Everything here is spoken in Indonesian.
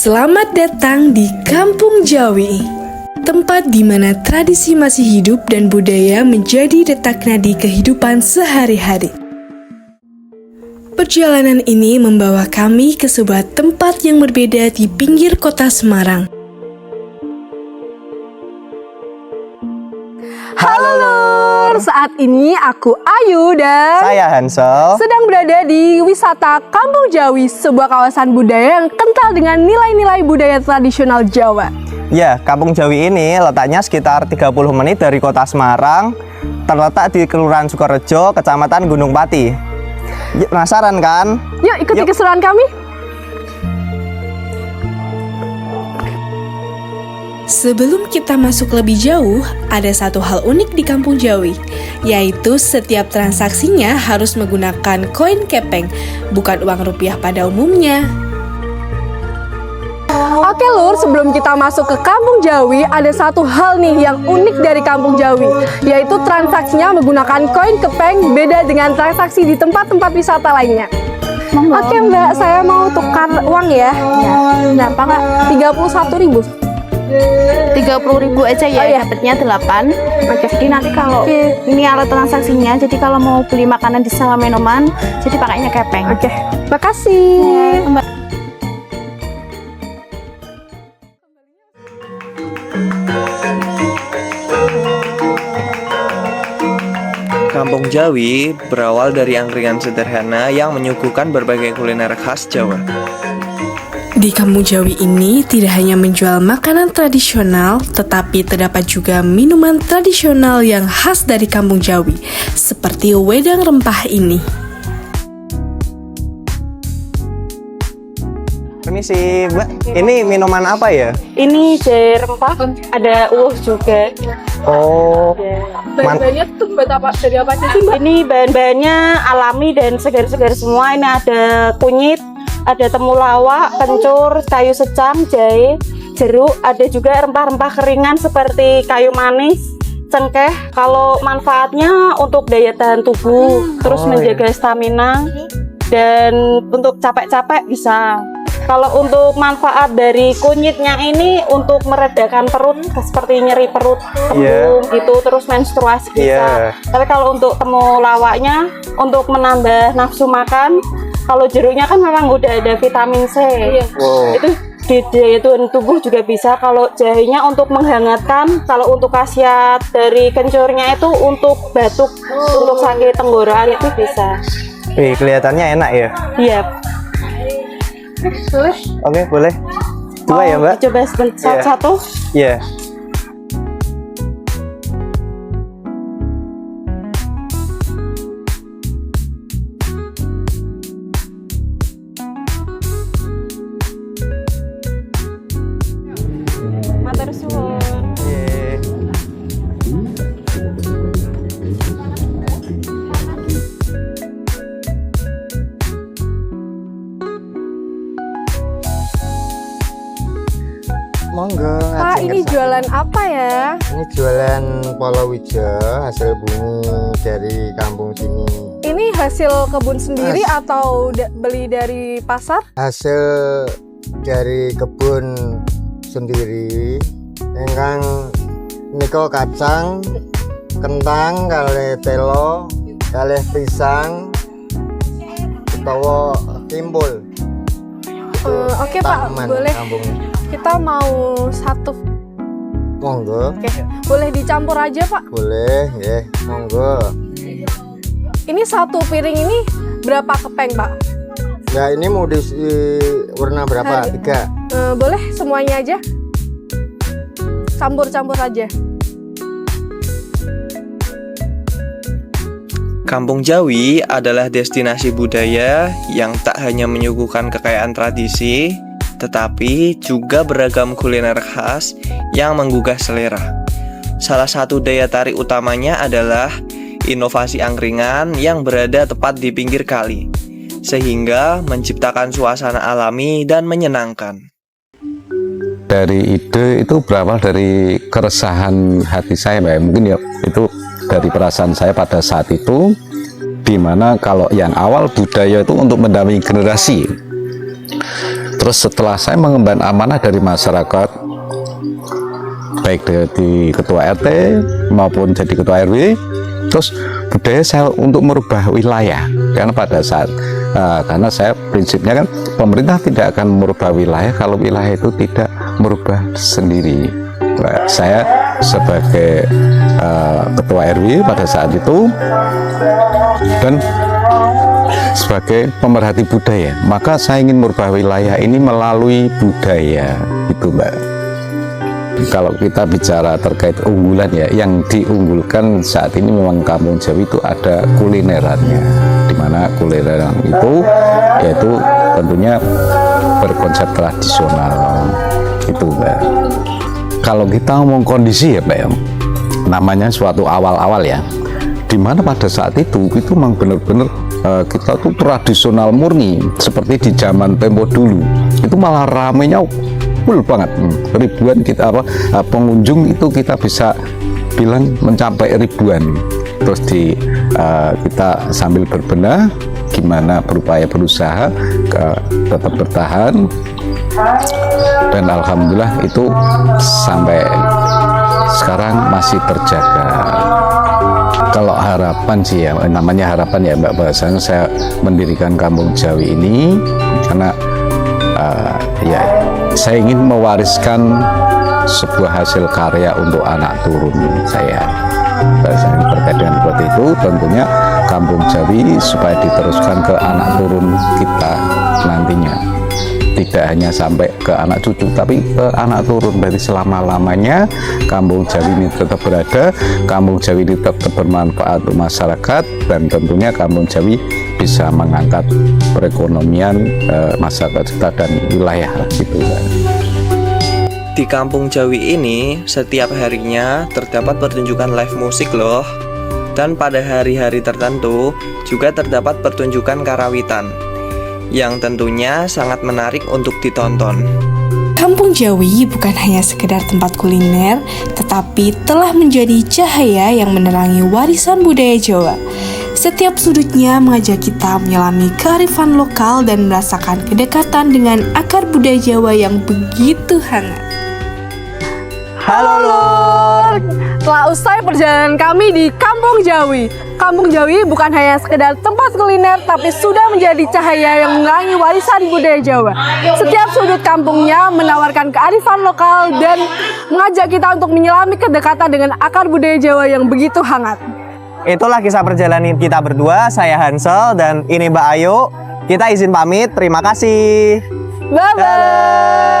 Selamat datang di Kampung Jawi, tempat di mana tradisi masih hidup dan budaya menjadi detak nadi kehidupan sehari-hari. Perjalanan ini membawa kami ke sebuah tempat yang berbeda di pinggir kota Semarang. Halo Lur, saat ini aku Ayu dan saya Hansel sedang berada di wisata Kampung Jawi, sebuah kawasan budaya yang kental dengan nilai-nilai budaya tradisional Jawa. Ya, Kampung Jawi ini letaknya sekitar 30 menit dari kota Semarang, terletak di Kelurahan Sukorejo, Kecamatan Gunung Pati. Penasaran kan? Yuk ikuti keseruan kami. Sebelum kita masuk lebih jauh, ada satu hal unik di Kampung Jawi, yaitu setiap transaksinya harus menggunakan koin kepeng, bukan uang rupiah pada umumnya. Oke Lur, sebelum kita masuk ke Kampung Jawi, ada satu hal nih yang unik dari Kampung Jawi, yaitu transaksinya menggunakan koin kepeng, beda dengan transaksi di tempat-tempat wisata lainnya. Oke Mbak, saya mau tukar uang ya. Berapa Kak? 31.000. 30.000 aja ya, Oh, iya. dapatnya 8. Oke. Jadi nanti kalau ini alat transaksinya, jadi kalau mau beli makanan di sama minuman, jadi pakainya kepeng. Oke, makasih. Kampung Jawi berawal dari angkringan sederhana yang menyuguhkan berbagai kuliner khas Jawa. Di Kampung Jawi ini tidak hanya menjual makanan tradisional, tetapi terdapat juga minuman tradisional yang khas dari Kampung Jawi, seperti wedang rempah ini. Permisi, Mbak. Ini minuman apa ya? Ini jahe rempah, ada uwuh juga. Oh, Bahannya tuh dari apa sih Mbak? Ini bahan-bahannya alami dan segar-segar semua. Ini ada kunyit, ada temulawak, kencur, kayu secang, jahe, jeruk, ada juga rempah-rempah keringan seperti kayu manis, cengkeh. Kalau manfaatnya untuk daya tahan tubuh, terus menjaga stamina, dan untuk capek-capek bisa. Kalau untuk manfaat dari kunyitnya ini untuk meredakan perut, seperti nyeri perut, kembung gitu, terus menstruasi bisa. Tapi kalau untuk temulawaknya untuk menambah nafsu makan. Kalau jeruknya kan memang udah ada vitamin C. wow. Itu di daya tahan tubuh juga bisa. Kalau jahenya untuk menghangatkan, kalau untuk khasiat dari kencurnya itu untuk batuk, untuk sakit tenggorokan itu bisa. Wih, kelihatannya enak ya. Iya. Oke, boleh. Dua ya, Mbak? Coba satu-satu. Iya. Matur suwun. Monggo. Pak, ini jualan apa ya? Ini jualan palawija hasil bumi dari kampung sini. Ini hasil kebun sendiri atau beli dari pasar? Hasil dari kebun sendiri. Engkang niko kacang, kentang, kalih telo, kalih pisang, utawa timbul. Oke Pak, Tanaman boleh. kampungnya. Kita mau satu. Monggo, Oke, boleh dicampur aja Pak. boleh ya, monggo. Ini satu piring ini berapa kepeng Pak? Ya ini mau di warna berapa? 3. Boleh semuanya aja. Campur-campur aja. Kampung Jawi adalah destinasi budaya yang tak hanya menyuguhkan kekayaan tradisi, tetapi juga beragam kuliner khas yang menggugah selera. Salah satu daya tarik utamanya adalah inovasi angkringan yang berada tepat di pinggir kali, sehingga menciptakan suasana alami dan menyenangkan. Dari ide itu berawal dari keresahan hati saya, Mbak. Mungkin ya itu dari perasaan saya pada saat itu, dimana kalau yang awal budaya itu untuk mendampingi generasi. Terus setelah saya mengemban amanah dari masyarakat, baik di ketua RT maupun jadi ketua RW, terus budaya saya untuk merubah wilayah, karena pada saat karena saya prinsipnya kan pemerintah tidak akan merubah wilayah kalau wilayah itu tidak merubah sendiri. Nah, saya sebagai ketua RW pada saat itu dan sebagai pemerhati budaya, maka saya ingin merubah wilayah ini melalui budaya, gitu Mbak. Kalau kita bicara terkait unggulan ya, yang diunggulkan saat ini memang Kampung Jawi itu ada kulinerannya, di mana kulineran itu yaitu tentunya berkonsep tradisional, itu Mbak. Kalau kita ngomong kondisi ya Mbak, ya, namanya suatu awal-awal ya, dimana pada saat itu memang benar-benar kita tuh tradisional murni seperti di zaman tempo dulu, itu malah ramenya full banget, ribuan kita pengunjung itu kita bisa bilang mencapai ribuan. Terus kita sambil berbenah gimana berupaya berusaha tetap bertahan, dan alhamdulillah itu sampai sekarang masih terjaga. Kalau harapan sih ya, namanya harapan ya Mbak, bahasanya saya mendirikan Kampung Jawi ini karena ya saya ingin mewariskan sebuah hasil karya untuk anak turun saya. Bahasanya terkait dengan seperti itu, tentunya Kampung Jawi supaya diteruskan ke anak turun kita nantinya, tidak hanya sampai ke anak cucu tapi ke anak turun. Dari selama-lamanya Kampung Jawi ini tetap berada, Kampung Jawi ini tetap bermanfaat untuk masyarakat, dan tentunya Kampung Jawi bisa mengangkat perekonomian masyarakat kita dan wilayah gitu kan. Di Kampung Jawi ini, setiap harinya terdapat pertunjukan live musik loh. Dan pada hari-hari tertentu juga terdapat pertunjukan karawitan, yang tentunya sangat menarik untuk ditonton. Kampung Jawi bukan hanya sekedar tempat kuliner, tetapi telah menjadi cahaya yang menerangi warisan budaya Jawa. Setiap sudutnya mengajak kita menyelami kearifan lokal dan merasakan kedekatan dengan akar budaya Jawa yang begitu hangat. Halo Lur, telah usai perjalanan kami di Kampung Jawi. Kampung Jawi bukan hanya sekedar tempat kuliner, tapi sudah menjadi cahaya yang menerangi warisan budaya Jawa. Setiap sudut kampungnya menawarkan kearifan lokal dan mengajak kita untuk menyelami kedekatan dengan akar budaya Jawa yang begitu hangat. Itulah kisah perjalanan kita berdua. Saya Hansel dan ini Mbak Ayu. Kita izin pamit. Terima kasih. Bye-bye.